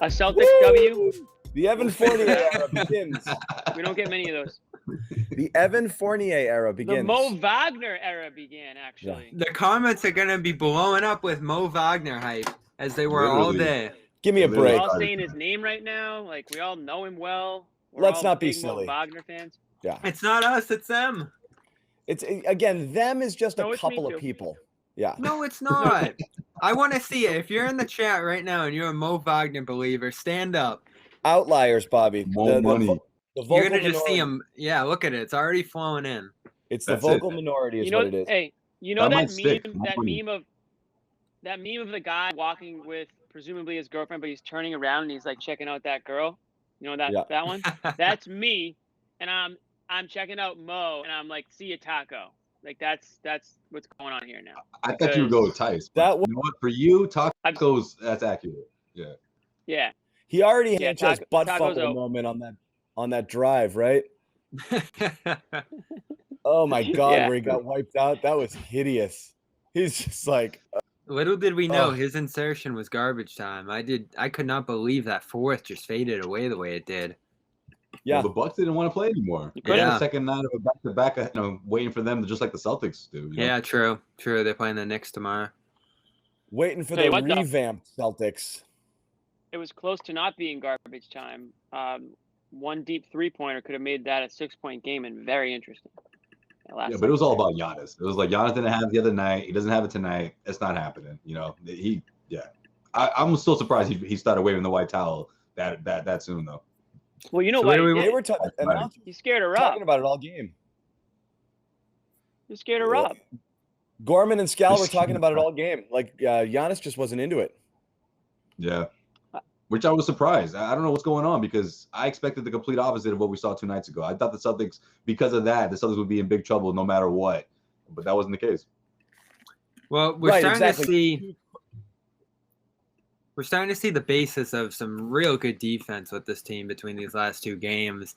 A Celtics W. The Evan Fournier era begins. We don't get many of those. The Evan Fournier era begins. The Mo Wagner era began, actually. The comments are going to be blowing up with Mo Wagner hype, as they were all day. Give me a We're break. all saying his name right now. Like, we all know him well. We're Let's all not be big silly. Mo Wagner fans. Yeah. It's not us, it's them. It's again, them is just No, a it's me couple of too. people. Yeah. No, it's not. I want to see it. If you're in the chat right now and you're a Mo Wagner believer, stand up. Outliers, Bobby. More money. The vocal You're going to just see minority. him. Yeah, look at it. It's already flowing in. It's the That's vocal it. minority is You know, what it is. hey, you know That that might stick. meme, More that money. meme of the guy walking with presumably his girlfriend, but he's turning around and he's like checking out that girl. You know that one? That's me, and I'm checking out Mo, and I'm like, see ya, Taco. Like that's what's going on here now. I thought you would go with Theis. That You know what? For you, tacos, that's accurate. Yeah. Yeah. He already Yeah, had just butt Taco's fumble out. moment on that drive, right? Oh my God, Yeah. where he got wiped out. That was hideous. He's just like, Little did we know Oh. his insertion was garbage time. I could not believe that fourth just faded away the way it did. yeah. Well, the Bucks didn't want to play anymore. You Yeah. couldn't. The second night of a back-to-back, waiting for them to just like the Celtics do. You know? Yeah, true. They're playing the Knicks tomorrow. Waiting for Tell the you what, though. revamped Celtics. It was close to not being garbage time. One deep three-pointer could have made that a 6-point game and very interesting. Yeah, but it was all about Giannis. It was like Giannis didn't have it the other night. He doesn't have it tonight. It's not happening. You know, I'm still surprised he started waving the white towel that soon though. Well, you know So what? where do we- They were announcers He's scared of talking Rob. about it all game. He's scared of Rob. Gorman and Scal were talking about it all game. Like Giannis just wasn't into it. Yeah, which I was surprised. I don't know what's going on because I expected the complete opposite of what we saw 2 nights ago. I thought the Celtics, because of that, the Celtics would be in big trouble no matter what, but that wasn't the case. Well, we're Right, starting exactly. to see. We're starting to see the basis of some real good defense with this team between these last 2 games.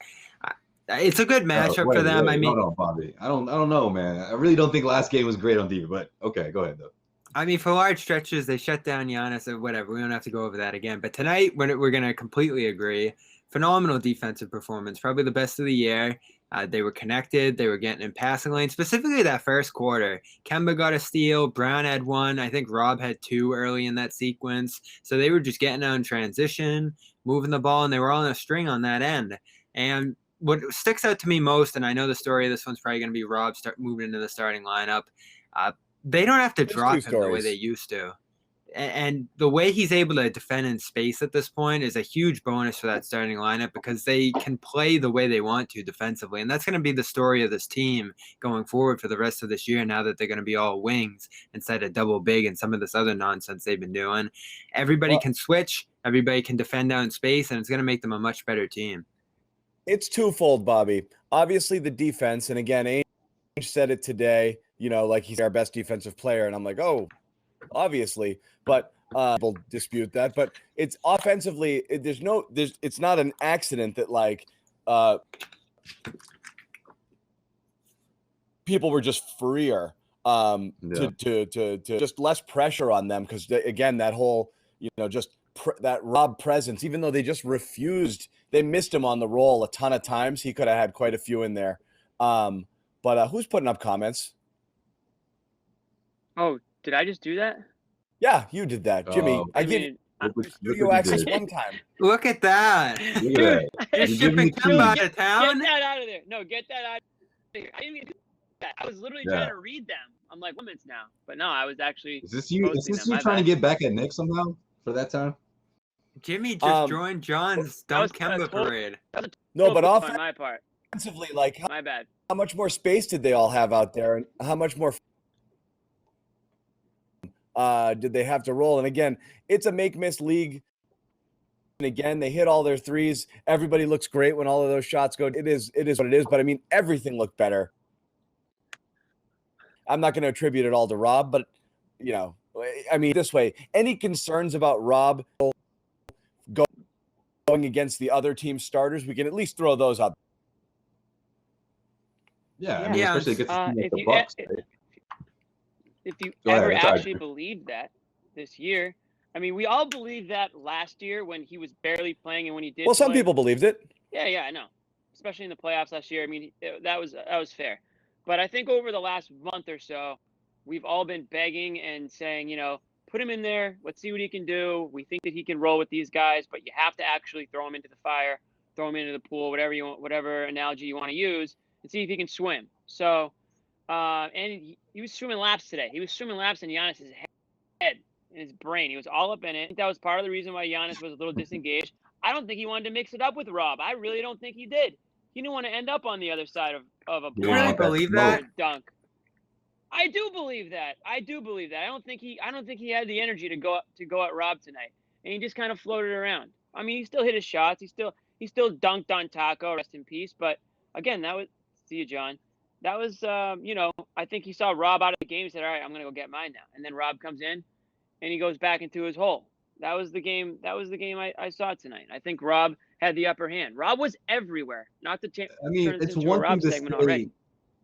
It's a good matchup for them. I mean, no, Bobby. I don't know, man. I really don't think last game was great on defense, but okay, go ahead though. for large stretches, they shut down Giannis or whatever. We don't have to go over that again. But tonight, we're going to completely agree. Phenomenal defensive performance, probably the best of the year. They were connected. They were getting in passing lane, specifically that first quarter. Kemba got a steal. Brown had 1. I think Rob had 2 early in that sequence. So they were just getting out in transition, moving the ball, and they were all in a string on that end. And what sticks out to me most, and I know the story of this one's probably going to be Rob moving into the starting lineup, they don't have to There's drop 2 him the way stories. they used to. And the way he's able to defend in space at this point is a huge bonus for that starting lineup because they can play the way they want to defensively. And that's going to be the story of this team going forward for the rest of this year now that they're going to be all wings instead of double big and some of this other nonsense they've been doing. Everybody can switch. Everybody can defend out in space, and it's going to make them a much better team. It's twofold, Bobby. Obviously, the defense, and again, Ainge said it today. Like he's our best defensive player, and I'm like, oh, obviously, but people dispute that. But it's offensively, it's not an accident that like people were just freer to just less pressure on them because again, that whole just that Rob presence, even though they just refused, they missed him on the roll a ton of times. He could have had quite a few in there. But who's putting up comments? Oh, did I just do that? Yeah, you did that, Jimmy. I gave you studio access one time. Look at that. Look at that. You're shipping Kemba out of town? Get that out of there. No, get that out of there. I didn't even do that. I was literally trying to read them. I'm like, women's now. But no, I was actually. Is this you posting them. My trying to bad. get back at Nick somehow for that time? Jimmy just joined John's Dump Kemba parade. No, but on my part. Offensively, like My bad. how much more space did they all have out there, and how much more did they have to roll? And again, it's a make-miss league. And again, they hit all their threes. Everybody looks great when all of those shots go. It is what it is. But I mean, everything looked better. I'm not going to attribute it all to Rob, but I mean, this way, any concerns about Rob going against the other team's starters, we can at least throw those out. Yeah, I mean, especially against a team like the Bucks. Right? If you Go ahead, ever sorry. actually believed that this year, I mean, we all believed that last year when he was barely playing and when he did. Well, some play. people believed it. Yeah, I know. Especially in the playoffs last year. I mean, that was fair. But I think over the last month or so, we've all been begging and saying, you know, put him in there. Let's see what he can do. We think that he can roll with these guys, but you have to actually throw him into the fire, throw him into the pool, whatever you want, whatever analogy you want to use, and see if he can swim. So, and he was swimming laps today. He was swimming laps in Giannis's head, in his brain. He was all up in it. I think that was part of the reason why Giannis was a little disengaged. I don't think he wanted to mix it up with Rob. I really don't think he did. He didn't want to end up on the other side of a You really believe that? Dunk. I do believe that. I don't think he had the energy to go at Rob tonight, and he just kind of floated around. I mean, he still hit his shots. He still dunked on Taco. Rest in peace. But again, that was see you, John. That was you know, I think he saw Rob out of the game. He said, "All right, I'm gonna go get mine now." And then Rob comes in, and he goes back into his hole. That was the game. I saw tonight. I think Rob had the upper hand. Rob was everywhere. Not to turn it's into one a Rob thing to segment say, already.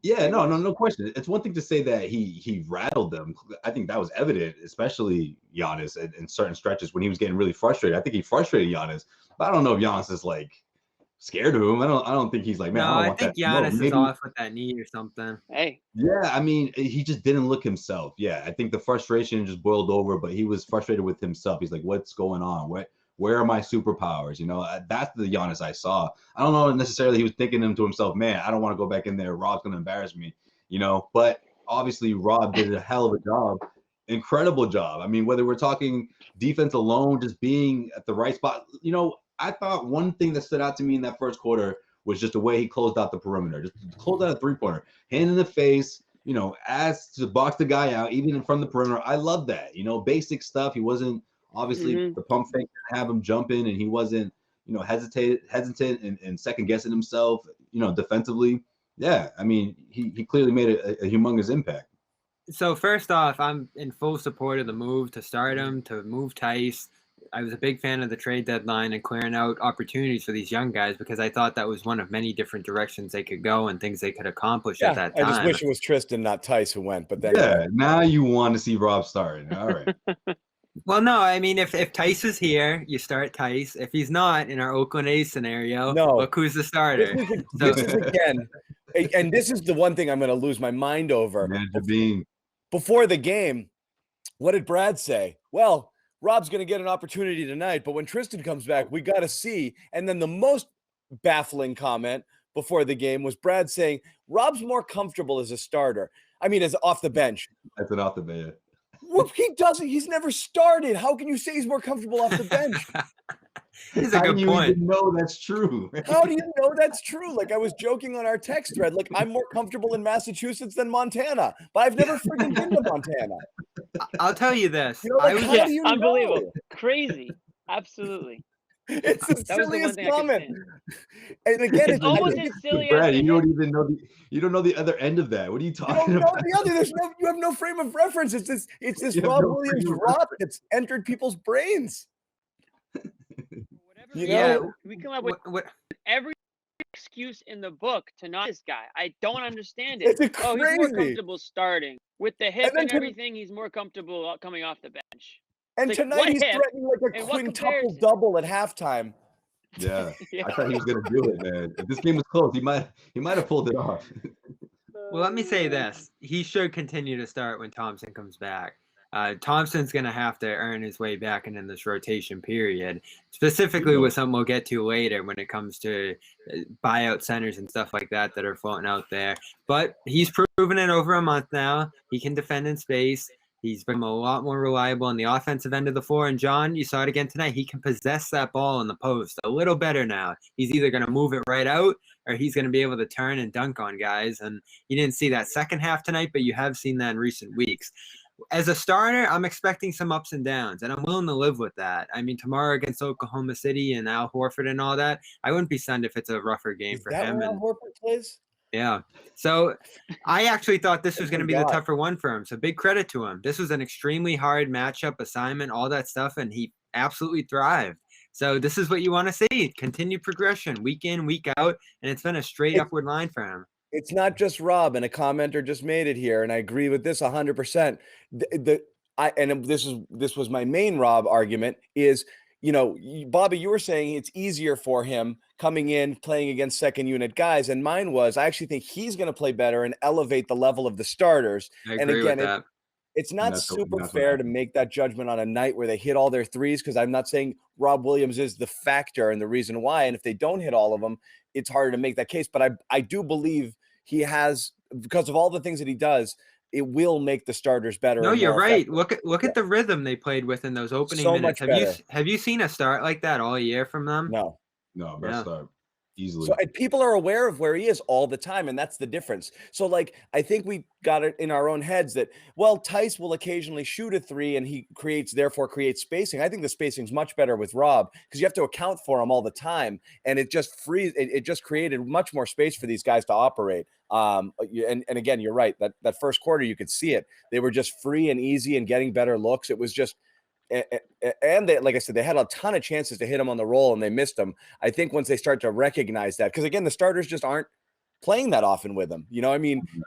Yeah, no question. It's one thing to say that he rattled them. I think that was evident, especially Giannis in certain stretches when he was getting really frustrated. I think he frustrated Giannis, but I don't know if Giannis is like scared of him. I don't think he's like, man, I don't want that. I think Giannis is off with that knee or something. Hey. Yeah, I mean, he just didn't look himself. Yeah, I think the frustration just boiled over, but he was frustrated with himself. He's like, what's going on? Where are my superpowers? You know, that's the Giannis I saw. I don't know necessarily he was thinking to himself, man, I don't want to go back in there. Rob's going to embarrass me, you know. But obviously, Rob did a hell of a job, incredible job. I mean, whether we're talking defense alone, just being at the right spot, you know, I thought one thing that stood out to me in that first quarter was just the way he closed out the perimeter, just closed out a three-pointer, hand in the face, you know, asked to box the guy out, even in front of the perimeter. I love that, you know, basic stuff. He wasn't obviously the pump fake didn't have him jumping, and he wasn't, you know, hesitant and second guessing himself, you know, defensively. Yeah, I mean, he clearly made a humongous impact. So first off, I'm in full support of the move to start him, to move Theis. I was a big fan of the trade deadline and clearing out opportunities for these young guys because I thought that was one of many different directions they could go and things they could accomplish at that time. I just wish it was Tristan, not Theis, who went. But then, now you want to see Rob starting. All right. Well, no, I mean, if Theis is here, you start Theis. If he's not, in our Oakland A's scenario, look who's the starter. This is again, and this is the one thing I'm going to lose my mind over. Before the game, what did Brad say? Well, Rob's going to get an opportunity tonight, but when Tristan comes back, we got to see. And then the most baffling comment before the game was Brad saying, Rob's more comfortable as a starter. I mean, as off the bench. That's an off the bench. Well, he doesn't. He's never started. How can you say he's more comfortable off the bench? That's a good point. How do you even know that's true? How do you know that's true? Like, I was joking on our text thread. Like, I'm more comfortable in Massachusetts than Montana, but I've never freaking been to Montana. I'll tell you this. You know, like, how do you unbelievable. know? Crazy. Absolutely. It's the silliest comment. And again, it's almost as silly Brad, as you don't even know you don't know the other end of that. What are you talking about? You have no frame of reference. It's this Rob Williams rot that's entered people's brains. We come up with every excuse in the book to not this guy. I don't understand it. It's crazy. He's more comfortable starting with the hip and everything. He's more comfortable coming off the bench. And tonight he's threatening like a quintuple double at halftime. Yeah, I thought he was gonna do it, man. If this game was close, he might have pulled it off. Well, let me say this: he should continue to start when Thompson comes back. Thompson's going to have to earn his way back into this rotation period, specifically with something we'll get to later when it comes to buyout centers and stuff like that are floating out there. But he's proven it over a month now. He can defend in space. He's been a lot more reliable on the offensive end of the floor. And John, you saw it again tonight. He can possess that ball in the post a little better now. He's either going to move it right out or he's going to be able to turn and dunk on guys. And you didn't see that second half tonight, but you have seen that in recent weeks. As a starter, I'm expecting some ups and downs, and I'm willing to live with that. I mean, tomorrow against Oklahoma City and Al Horford and all that, I wouldn't be stunned if it's a rougher game for him. Al Horford plays? Yeah. So I actually thought this was going to be the tougher one for him. So big credit to him. This was an extremely hard matchup assignment, all that stuff, and he absolutely thrived. So this is what you want to see. Continued progression week in, week out, and it's been a straight upward line for him. It's not just Rob, and a commenter just made it here, and I agree with this 100%. this was my main Rob argument is, Bobby, you were saying it's easier for him coming in, playing against second unit guys. And mine was, I actually think he's going to play better and elevate the level of the starters. I agree with that. It's not super fair to make that judgment on a night where they hit all their threes, because I'm not saying Rob Williams is the factor and the reason why. And if they don't hit all of them, it's harder to make that case. But I do believe he has, because of all the things that he does, it will make the starters better. No, you're right. Look at the rhythm they played with in those opening minutes. Have you seen a start like that all year from them? No, best start. Easily. So, and people are aware of where he is all the time, and that's the difference. So, like, I think we got it in our own heads that, well, Theis will occasionally shoot a three, and he therefore creates spacing. I think the spacing is much better with Rob, because you have to account for him all the time, and it just created much more space for these guys to operate. And again, you're right. That first quarter, you could see it. They were just free and easy and getting better looks. It was just. And they, like I said, they had a ton of chances to hit him on the roll and they missed them. I think once they start to recognize that, because again, the starters just aren't playing that often with him. You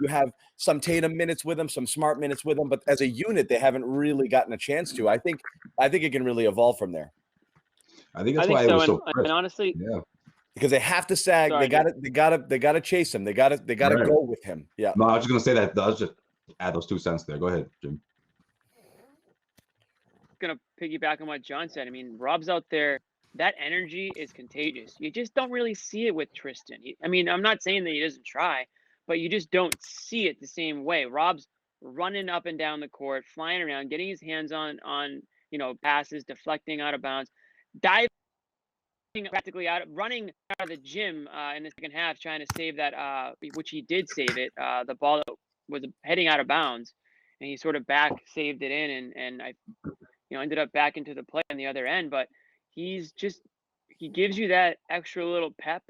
have some Tatum minutes with him, some Smart minutes with him, but as a unit, they haven't really gotten a chance to. I think it can really evolve from there. I think that's why it was so fresh. And honestly, because they have to sag. Sorry, they gotta chase him. They gotta go with him. Yeah. No, I was just gonna say that. I was just add those 2 cents there. Go ahead, Jim. Going to piggyback on what John said. I mean, Rob's out there. That energy is contagious. You just don't really see it with Tristan. I mean, I'm not saying that he doesn't try, but you just don't see it the same way. Rob's running up and down the court, flying around, getting his hands on passes, deflecting out of bounds, diving practically running out of the gym in the second half, trying to save that, which he did save it. The ball that was heading out of bounds, and he sort of saved it in, and I ended up back into the play on the other end. But he gives you that extra little pep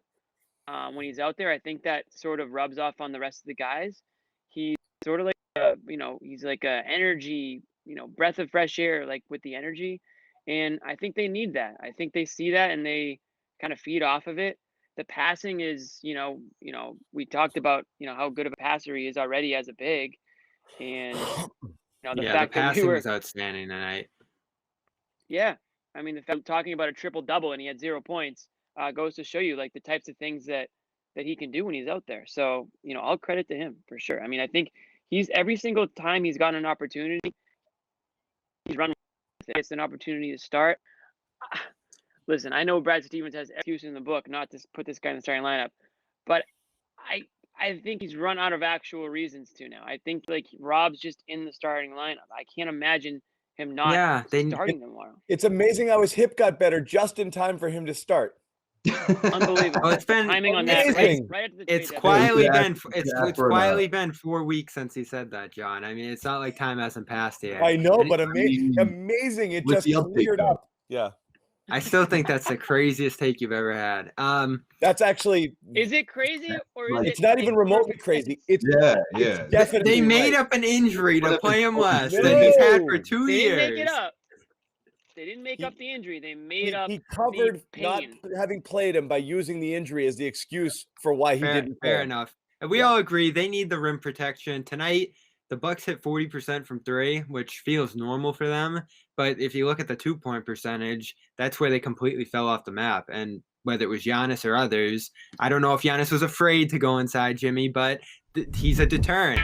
when he's out there. I think that sort of rubs off on the rest of the guys. He's sort of like he's like a energy, breath of fresh air, like with the energy. And I think they need that. I think they see that and they kind of feed off of it. The passing is, we talked about, how good of a passer he is already as a big. And the fact the passing that was outstanding tonight. Yeah. I mean, the fact talking about a triple-double and he had 0 points goes to show you like the types of things that he can do when he's out there. So, all credit to him for sure. I mean, I think every single time he's gotten an opportunity, he's run with it. It's an opportunity to start. Listen, I know Brad Stevens has excuse in the book not to put this guy in the starting lineup, but I think he's run out of actual reasons to now. I think like Rob's just in the starting lineup. I can't imagine him not starting tomorrow. It's amazing how his hip got better just in time for him to start. Unbelievable. It's been timing on that. Right at the it's quietly been 4 weeks since he said that, John. I mean, it's not like time hasn't passed here. I know, but amazing. It just cleared up. Yeah. I still think that's the craziest take you've ever had. That's actually. Is it crazy or is it's not even remotely crazy? It's definitely they made up an injury to play him less that he's had for 2 years. They didn't make it up. They didn't make up the injury. They made up. He covered not having played him by using the injury as the excuse for why he didn't play. Fair enough. And we all agree they need the rim protection tonight. The Bucks hit 40% from three, which feels normal for them. But if you look at the 2-point percentage, that's where they completely fell off the map. And whether it was Giannis or others, I don't know if Giannis was afraid to go inside Jimmy, but he's a deterrent.